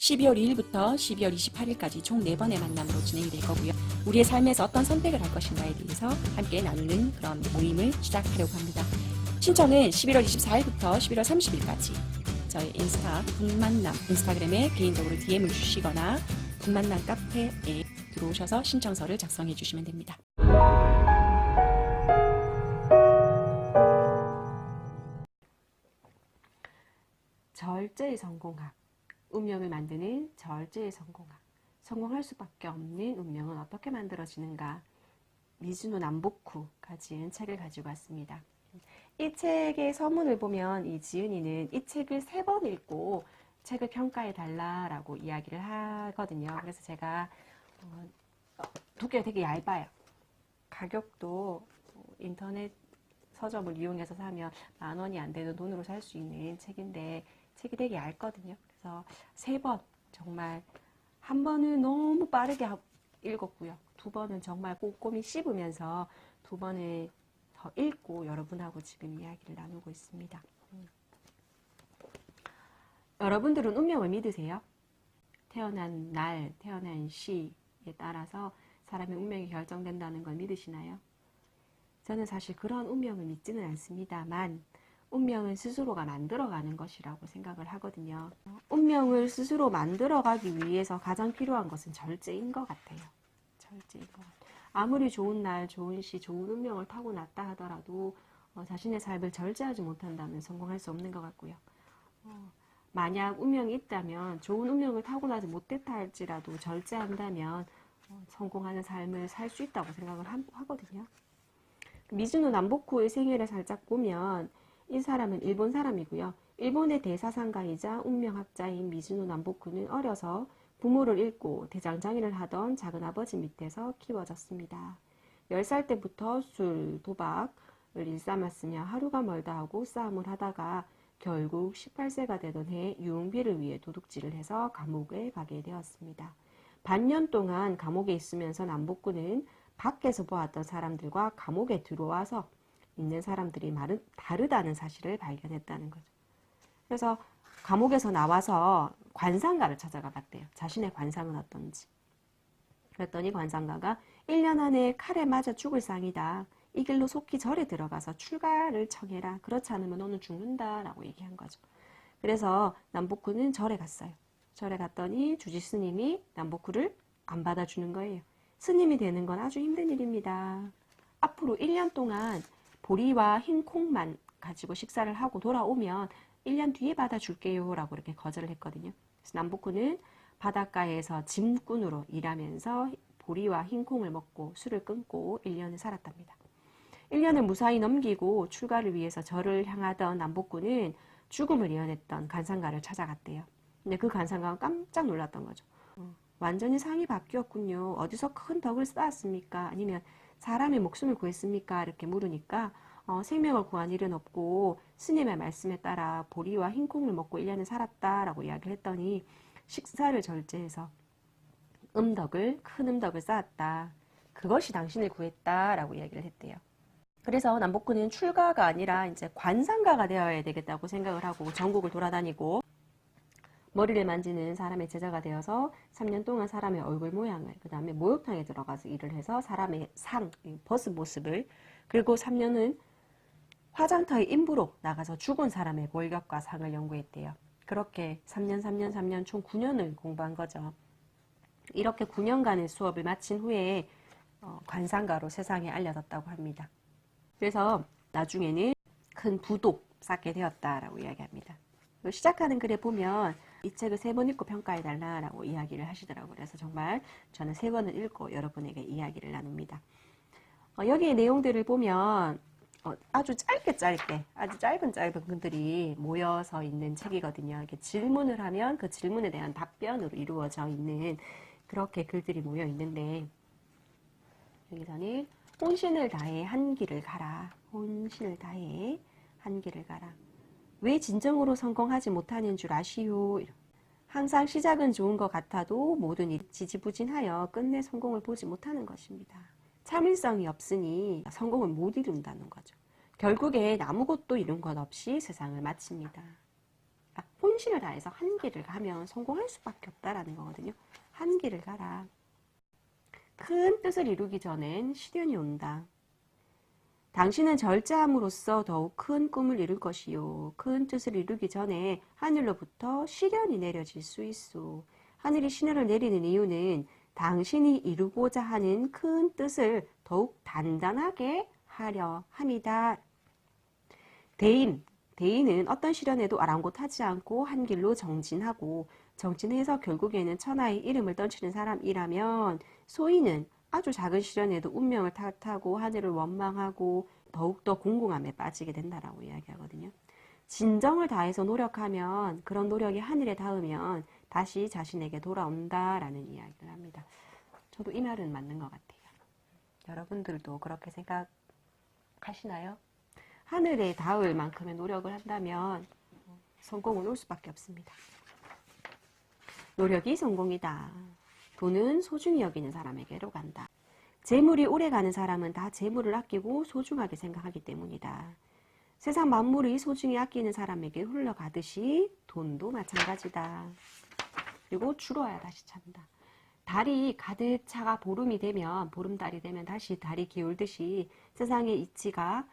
12월 2일부터 12월 28일까지 총 4번의 만남으로 진행이 될 거고요. 우리의 삶에서 어떤 선택을 할 것인가에 대해서 함께 나누는 그런 모임을 시작하려고 합니다. 신청은 11월 24일부터 11월 30일까지 저희 인스타 북만남 인스타그램에 개인적으로 DM을 주시거나 북만남 카페에 들어오셔서 신청서를 작성해 주시면 됩니다. 절제의 성공학, 운명을 만드는 절제의 성공학. 성공할 수밖에 없는 운명은 어떻게 만들어지는가? 미즈노 남보쿠가 지은 책을 가지고 왔습니다. 이 책의 서문을 보면 이 지은이는 이 책을 3번 읽고 책을 평가해 달라라고 이야기를 하거든요. 그래서 제가 두께가 되게 얇아요. 가격도 인터넷 서점을 이용해서 사면 10,000원이 안 되는 돈으로 살 수 있는 책인데 책이 되게 얇거든요. 그래서 3번 정말 한 번은 너무 빠르게 읽었고요. 2번은 정말 꼼꼼히 씹으면서 2번을 더 읽고 여러분하고 지금 이야기를 나누고 있습니다. 여러분들은 운명을 믿으세요? 태어난 날, 태어난 시에 따라서 사람의 운명이 결정된다는 걸 믿으시나요? 저는 사실 그런 운명을 믿지는 않습니다만 운명은 스스로가 만들어가는 것이라고 생각을 하거든요. 운명을 스스로 만들어가기 위해서 가장 필요한 것은 절제인 것 같아요. 절제인 것 같아요. 아무리 좋은 날, 좋은 시, 좋은 운명을 타고났다 하더라도 자신의 삶을 절제하지 못한다면 성공할 수 없는 것 같고요. 만약 운명이 있다면 좋은 운명을 타고나지 못했다 할지라도 절제한다면 성공하는 삶을 살 수 있다고 생각을 하거든요. 미즈노 남보쿠의 생애를 살짝 보면 이 사람은 일본 사람이고요. 일본의 대사상가이자 운명학자인 미즈노 남보쿠는 어려서 부모를 잃고 대장장이를 하던 작은아버지 밑에서 키워졌습니다. 10살 때부터 술, 도박을 일삼았으며 하루가 멀다 하고 싸움을 하다가 결국 18세가 되던 해 유흥비를 위해 도둑질을 해서 감옥에 가게 되었습니다. 반년 동안 감옥에 있으면서 남보쿠는 밖에서 보았던 사람들과 감옥에 들어와서 있는 사람들이 다르다는 사실을 발견했다는 거죠. 그래서 감옥에서 나와서 관상가를 찾아가 봤대요. 자신의 관상은 어떤지. 그랬더니 관상가가 1년 안에 칼에 맞아 죽을 상이다. 이 길로 속히 절에 들어가서 출가를 청해라. 그렇지 않으면 너는 죽는다라고 얘기한 거죠. 그래서 남보쿠는 절에 갔어요. 절에 갔더니 주지 스님이 남보쿠를 안 받아주는 거예요. 스님이 되는 건 아주 힘든 일입니다. 앞으로 1년 동안 보리와 흰 콩만 가지고 식사를 하고 돌아오면 1년 뒤에 받아줄게요 라고 이렇게 거절을 했거든요. 그래서 남보쿠는 바닷가에서 짐꾼으로 일하면서 보리와 흰 콩을 먹고 술을 끊고 1년을 살았답니다. 1년을 무사히 넘기고 출가를 위해서 절을 향하던 남보쿠는 죽음을 예언했던 관상가를 찾아갔대요. 근데 그 관상가가 깜짝 놀랐던 거죠. 완전히 상이 바뀌었군요. 어디서 큰 덕을 쌓았습니까? 아니면 사람의 목숨을 구했습니까? 이렇게 물으니까 생명을 구한 일은 없고 스님의 말씀에 따라 보리와 흰콩을 먹고 1년을 살았다라고 이야기를 했더니 식사를 절제해서 큰 음덕을 쌓았다. 그것이 당신을 구했다라고 이야기를 했대요. 그래서 남보쿠는 출가가 아니라 이제 관상가가 되어야 되겠다고 생각을 하고 전국을 돌아다니고 머리를 만지는 사람의 제자가 되어서 3년 동안 사람의 얼굴 모양을, 그 다음에 목욕탕에 들어가서 일을 해서 사람의 벗은 모습을, 그리고 3년은 화장터의 인부로 나가서 죽은 사람의 골격과 상을 연구했대요. 그렇게 3년 총 9년을 공부한 거죠. 이렇게 9년간의 수업을 마친 후에 관상가로 세상에 알려졌다고 합니다. 그래서 나중에는 큰 부도 쌓게 되었다라고 이야기합니다. 시작하는 글에 보면 이 책을 3번 읽고 평가해달라고 이야기를 하시더라고요. 그래서 정말 저는 3번을 읽고 여러분에게 이야기를 나눕니다. 여기의 내용들을 보면 아주 짧게 아주 짧은 글들이 모여서 있는 책이거든요. 이렇게 질문을 하면 그 질문에 대한 답변으로 이루어져 있는 그렇게 글들이 모여 있는데 여기서는 혼신을 다해 한 길을 가라. 혼신을 다해 한 길을 가라. 왜 진정으로 성공하지 못하는 줄 아시오? 항상 시작은 좋은 것 같아도 모든 일이 지지부진하여 끝내 성공을 보지 못하는 것입니다. 참을성이 없으니 성공을 못 이룬다는 거죠. 결국엔 아무것도 이룬 것 없이 세상을 마칩니다. 혼신을 다해서 한 길을 가면 성공할 수밖에 없다라는 거거든요. 한 길을 가라. 큰 뜻을 이루기 전엔 시련이 온다. 당신은 절제함으로써 더욱 큰 꿈을 이룰 것이요. 큰 뜻을 이루기 전에 하늘로부터 시련이 내려질 수 있소. 하늘이 시련을 내리는 이유는 당신이 이루고자 하는 큰 뜻을 더욱 단단하게 하려 함이다. 대인은 어떤 시련에도 아랑곳하지 않고 한 길로 정진하고 정진해서 결국에는 천하의 이름을 떨치는 사람이라면 소인은 아주 작은 시련에도 운명을 탓하고 하늘을 원망하고 더욱더 공공함에 빠지게 된다라고 이야기하거든요. 진정을 다해서 노력하면 그런 노력이 하늘에 닿으면 다시 자신에게 돌아온다라는 이야기를 합니다. 저도 이 말은 맞는 것 같아요. 여러분들도 그렇게 생각하시나요? 하늘에 닿을 만큼의 노력을 한다면 성공은 올 수밖에 없습니다. 노력이 성공이다. 돈은 소중히 여기는 사람에게로 간다. 재물이 오래가는 사람은 다 재물을 아끼고 소중하게 생각하기 때문이다. 세상 만물이 소중히 아끼는 사람에게 흘러가듯이 돈도 마찬가지다. 그리고 줄어야 다시 찬다. 달이 가득 차가 보름달이 되면 다시 달이 기울듯이 세상의 이치가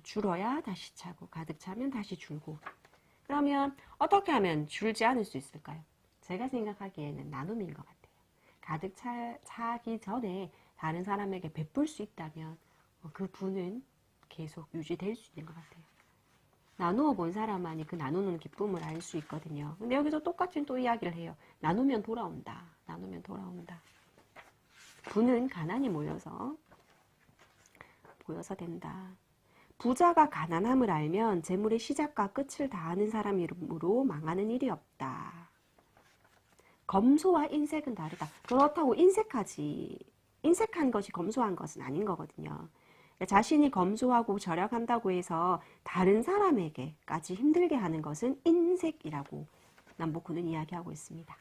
줄어야 다시 차고 가득 차면 다시 줄고. 그러면 어떻게 하면 줄지 않을 수 있을까요? 제가 생각하기에는 나눔인 것 같아요. 가득 차기 전에 다른 사람에게 베풀 수 있다면 그 분은 계속 유지될 수 있는 것 같아요. 나누어 본 사람만이 그 나누는 기쁨을 알 수 있거든요. 근데 여기서 똑같이 또 이야기를 해요. 나누면 돌아온다. 나누면 돌아온다. 부는 가난이 모여서 된다. 부자가 가난함을 알면 재물의 시작과 끝을 다 아는 사람이므로 망하는 일이 없다. 검소와 인색은 다르다. 그렇다고 인색한 것이 검소한 것은 아닌 거거든요. 자신이 검소하고 절약한다고 해서 다른 사람에게까지 힘들게 하는 것은 인색이라고 남복훈은 이야기하고 있습니다.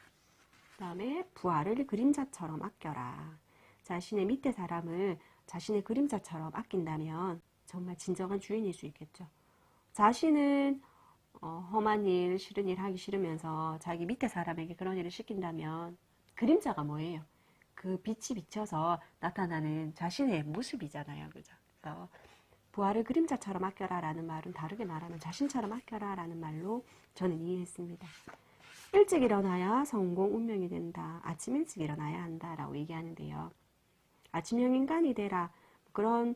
그 다음에 부하를 그림자처럼 아껴라. 자신의 밑에 사람을 자신의 그림자처럼 아낀다면 정말 진정한 주인일 수 있겠죠. 자신은 험한 일, 싫은 일 하기 싫으면서 자기 밑에 사람에게 그런 일을 시킨다면 그림자가 뭐예요? 그 빛이 비쳐서 나타나는 자신의 모습이잖아요. 그죠? 그래서 부하를 그림자처럼 아껴라 라는 말은 다르게 말하면 자신처럼 아껴라 라는 말로 저는 이해했습니다. 일찍 일어나야 성공 운명이 된다. 아침 일찍 일어나야 한다 라고 얘기하는데요. 아침형 인간이 되라. 그런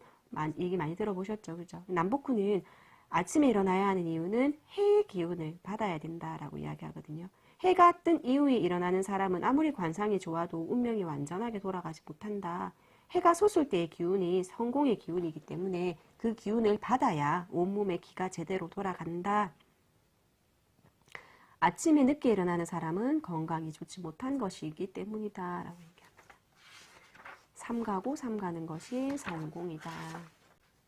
얘기 많이 들어보셨죠. 그죠? 남복훈은 아침에 일어나야 하는 이유는 해의 기운을 받아야 된다라고 이야기하거든요. 해가 뜬 이후에 일어나는 사람은 아무리 관상이 좋아도 운명이 완전하게 돌아가지 못한다. 해가 솟을 때의 기운이 성공의 기운이기 때문에 그 기운을 받아야 온몸의 기가 제대로 돌아간다. 아침에 늦게 일어나는 사람은 건강이 좋지 못한 것이기 때문이다 라고 얘기합니다. 삼가고 삼가는 것이 성공이다.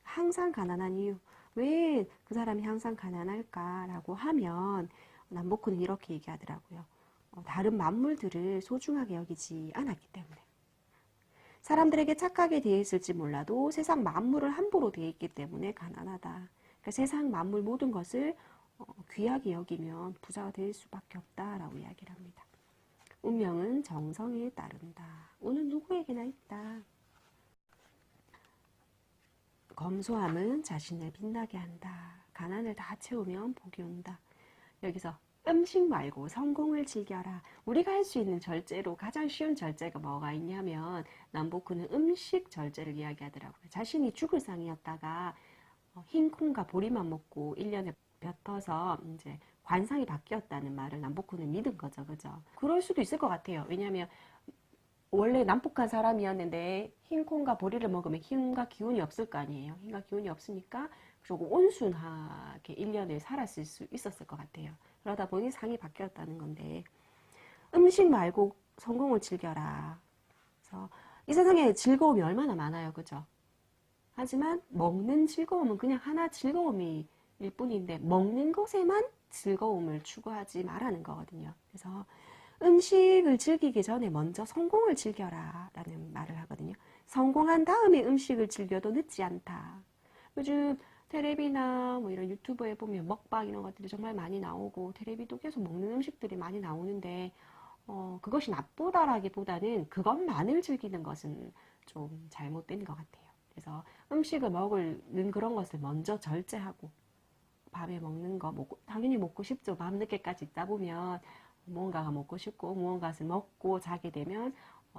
항상 가난한 이유, 왜 그 사람이 항상 가난할까라고 하면 남복훈은 이렇게 얘기하더라고요. 다른 만물들을 소중하게 여기지 않았기 때문에. 사람들에게 착하게 대했을지 몰라도 세상 만물을 함부로 대했기 때문에 가난하다. 그러니까 세상 만물 모든 것을 귀하게 여기면 부자가 될 수밖에 없다라고 이야기를 합니다. 운명은 정성에 따른다. 운은 누구에게나 있다. 검소함은 자신을 빛나게 한다. 가난을 다 채우면 복이 온다. 여기서 음식 말고 성공을 즐겨라. 우리가 할 수 있는 절제로 가장 쉬운 절제가 뭐가 있냐면 남복훈은 음식 절제를 이야기하더라고요. 자신이 죽을 상이었다가 흰 콩과 보리만 먹고 1년에 뱉어서 이제 관상이 바뀌었다는 말을 남복훈은 믿은 거죠. 그죠? 그럴 수도 있을 것 같아요. 왜냐하면 원래 남북한 사람이었는데 흰 콩과 보리를 먹으면 힘과 기운이 없을 거 아니에요. 힘과 기운이 없으니까 조금 온순하게 1년을 살았을 수 있었을 것 같아요. 그러다 보니 상이 바뀌었다는 건데 음식 말고 성공을 즐겨라. 그래서 이 세상에 즐거움이 얼마나 많아요. 그죠? 하지만 먹는 즐거움은 그냥 하나 즐거움일 뿐인데 먹는 것에만 즐거움을 추구하지 말라는 거거든요. 그래서 음식을 즐기기 전에 먼저 성공을 즐겨라 라는 말을 하거든요. 성공한 다음에 음식을 즐겨도 늦지 않다. 요즘 텔레비나 뭐 이런 유튜브에 보면 먹방 이런 것들이 정말 많이 나오고 텔레비도 계속 먹는 음식들이 많이 나오는데 그것이 나쁘다라기보다는 그것만을 즐기는 것은 좀 잘못된 것 같아요. 그래서 음식을 먹는 그런 것을 먼저 절제하고 밤에 먹는 거 당연히 먹고 싶죠. 밤늦게까지 있다 보면 무언가가 먹고 싶고 무언가를 먹고 자게 되면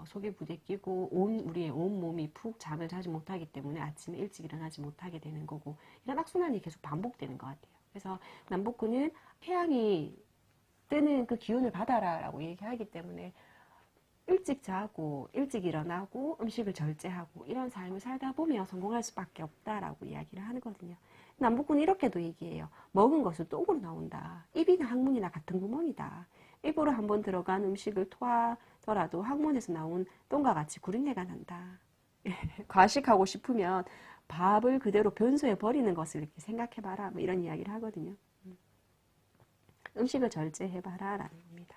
속에 부대끼고 우리의 온 몸이 푹 잠을 자지 못하기 때문에 아침에 일찍 일어나지 못하게 되는 거고 이런 악순환이 계속 반복되는 것 같아요. 그래서 남북군은 태양이 뜨는 그 기운을 받아라 라고 얘기하기 때문에 일찍 자고 일찍 일어나고 음식을 절제하고 이런 삶을 살다 보면 성공할 수밖에 없다라고 이야기를 하거든요. 남북군은 이렇게도 얘기해요. 먹은 것은 똥으로 나온다. 입이나 항문이나 같은 구멍이다. 입으로 한번 들어간 음식을 토하더라도 항문에서 나온 똥과 같이 구린내가 난다. 과식하고 싶으면 밥을 그대로 변소에 버리는 것을 이렇게 생각해봐라. 뭐 이런 이야기를 하거든요. 음식을 절제해봐라 라는 겁니다.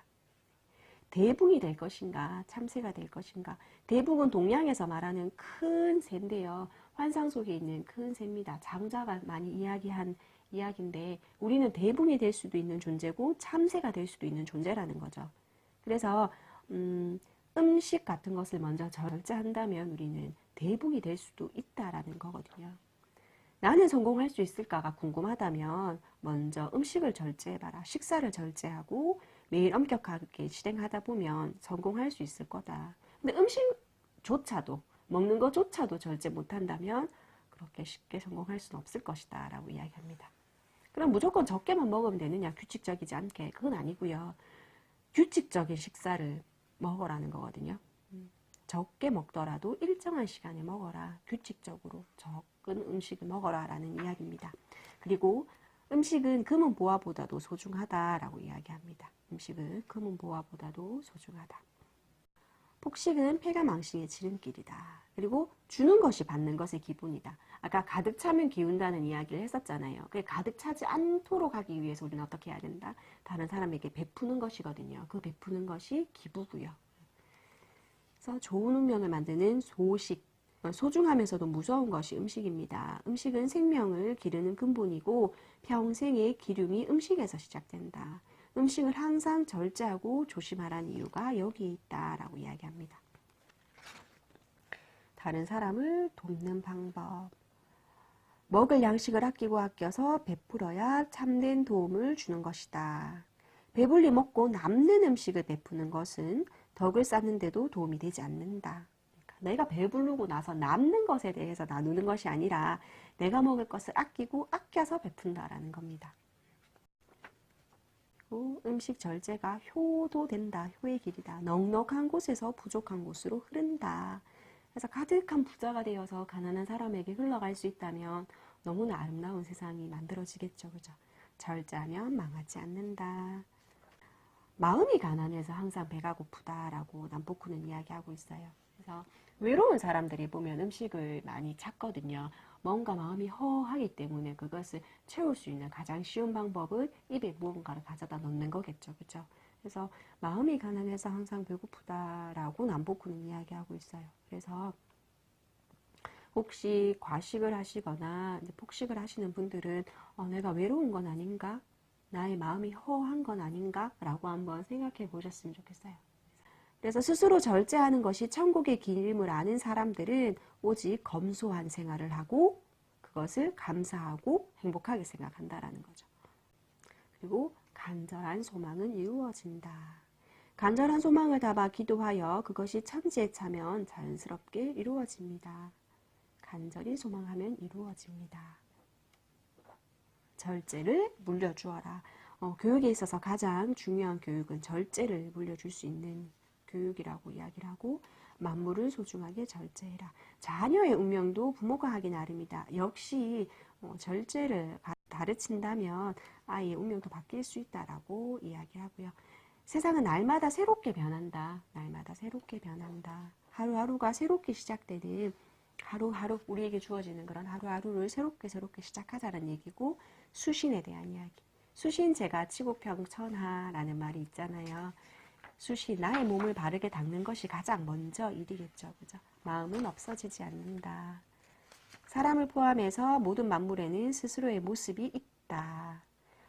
대붕이 될 것인가 참새가 될 것인가. 대붕은 동양에서 말하는 큰 새인데요. 환상 속에 있는 큰 새입니다. 장자가 많이 이야기한 이야기인데 우리는 대붕이 될 수도 있는 존재고 참새가 될 수도 있는 존재라는 거죠. 그래서 음식 같은 것을 먼저 절제한다면 우리는 대붕이 될 수도 있다라는 거거든요. 나는 성공할 수 있을까가 궁금하다면 먼저 음식을 절제해봐라. 식사를 절제하고 매일 엄격하게 실행하다 보면 성공할 수 있을 거다. 근데 음식조차도 먹는 것조차도 절제 못한다면 그렇게 쉽게 성공할 수는 없을 것이다 라고 이야기합니다. 그럼 무조건 적게만 먹으면 되느냐? 규칙적이지 않게. 그건 아니고요. 규칙적인 식사를 먹으라는 거거든요. 적게 먹더라도 일정한 시간에 먹어라. 규칙적으로 적은 음식을 먹어라 라는 이야기입니다. 그리고 음식은 금은 보화보다도 소중하다라고 이야기합니다. 음식은 금은 보화보다도 소중하다. 폭식은 패가 망신의 지름길이다. 그리고 주는 것이 받는 것의 기본이다. 아까 가득 차면 기운다는 이야기를 했었잖아요. 그게 가득 차지 않도록 하기 위해서 우리는 어떻게 해야 된다? 다른 사람에게 베푸는 것이거든요. 그 베푸는 것이 기부고요. 그래서 좋은 운명을 만드는 소식, 소중하면서도 무서운 것이 음식입니다. 음식은 생명을 기르는 근본이고 평생의 기름이 음식에서 시작된다. 음식을 항상 절제하고 조심하라는 이유가 여기에 있다라고 이야기합니다. 다른 사람을 돕는 방법. 먹을 양식을 아끼고 아껴서 베풀어야 참된 도움을 주는 것이다. 배불리 먹고 남는 음식을 베푸는 것은 덕을 쌓는 데도 도움이 되지 않는다. 그러니까 내가 배부르고 나서 남는 것에 대해서 나누는 것이 아니라 내가 먹을 것을 아끼고 아껴서 베푼다라는 겁니다. 음식 절제가 효도된다. 효의 길이다. 넉넉한 곳에서 부족한 곳으로 흐른다. 그래서 가득한 부자가 되어서 가난한 사람에게 흘러갈 수 있다면 너무나 아름다운 세상이 만들어지겠죠. 그죠? 절제하면 망하지 않는다. 마음이 가난해서 항상 배가 고프다라고 남포쿠는 이야기하고 있어요. 그래서 외로운 사람들이 보면 음식을 많이 찾거든요. 뭔가 마음이 허하기 때문에 그것을 채울 수 있는 가장 쉬운 방법은 입에 무언가를 가져다 넣는 거겠죠. 그죠? 그래서 마음이 가난해서 항상 배고프다라고 남포쿠는 이야기하고 있어요. 그래서 혹시 과식을 하시거나 이제 폭식을 하시는 분들은 내가 외로운 건 아닌가? 나의 마음이 허한 건 아닌가? 라고 한번 생각해 보셨으면 좋겠어요. 그래서 스스로 절제하는 것이 천국의 길임을 아는 사람들은 오직 검소한 생활을 하고 그것을 감사하고 행복하게 생각한다라는 거죠. 그리고 간절한 소망은 이루어진다. 간절한 소망을 담아 기도하여 그것이 천지에 차면 자연스럽게 이루어집니다. 간절히 소망하면 이루어집니다. 절제를 물려주어라. 교육에 있어서 가장 중요한 교육은 절제를 물려줄 수 있는 교육이라고 이야기를 하고 만물을 소중하게 절제해라. 자녀의 운명도 부모가 하기 나름이다. 역시 절제를 가르친다면 아이의 운명도 바뀔 수 있다라고 이야기하고요. 세상은 날마다 새롭게 변한다. 날마다 새롭게 변한다. 하루하루가 새롭게 시작되는 하루하루 우리에게 주어지는 그런 하루하루를 새롭게 시작하자는 얘기고 수신에 대한 이야기. 수신 제가 치국평천하라는 말이 있잖아요. 수신, 나의 몸을 바르게 닦는 것이 가장 먼저 일이겠죠. 그죠? 마음은 없어지지 않는다. 사람을 포함해서 모든 만물에는 스스로의 모습이 있다.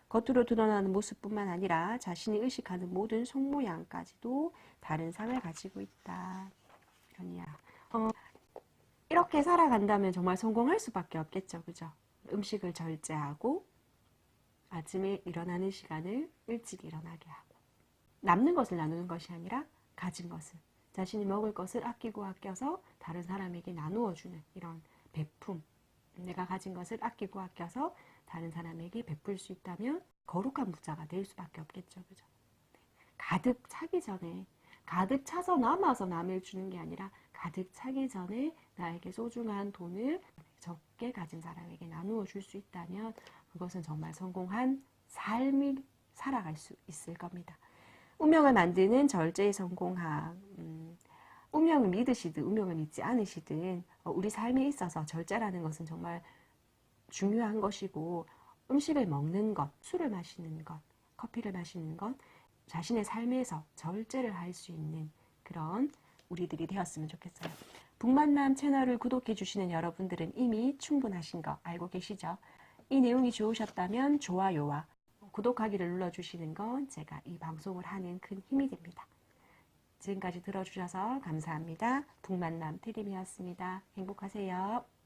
겉으로 드러나는 모습뿐만 아니라 자신이 의식하는 모든 속모양까지도 다른 삶을 가지고 있다. 이런 이야. 이렇게 살아간다면 정말 성공할 수밖에 없겠죠. 그죠? 음식을 절제하고 아침에 일어나는 시간을 일찍 일어나게 하고 남는 것을 나누는 것이 아니라 가진 것을 자신이 먹을 것을 아끼고 아껴서 다른 사람에게 나누어 주는 이런 베품 내가 가진 것을 아끼고 아껴서 다른 사람에게 베풀 수 있다면 거룩한 부자가 될 수밖에 없겠죠. 그죠? 가득 차기 전에 가득 차서 남아서 남을 주는 게 아니라 가득 차기 전에 나에게 소중한 돈을 적게 가진 사람에게 나누어 줄 수 있다면 그것은 정말 성공한 삶을 살아갈 수 있을 겁니다. 운명을 만드는 절제의 성공학. 운명을 믿으시든 운명을 믿지 않으시든 우리 삶에 있어서 절제라는 것은 정말 중요한 것이고 음식을 먹는 것, 술을 마시는 것, 커피를 마시는 것 자신의 삶에서 절제를 할 수 있는 그런 우리들이 되었으면 좋겠어요. 북만남 채널을 구독해 주시는 여러분들은 이미 충분하신 거 알고 계시죠? 이 내용이 좋으셨다면 좋아요와 구독하기를 눌러주시는 건 제가 이 방송을 하는 큰 힘이 됩니다. 지금까지 들어주셔서 감사합니다. 북만남 태림이었습니다. 행복하세요.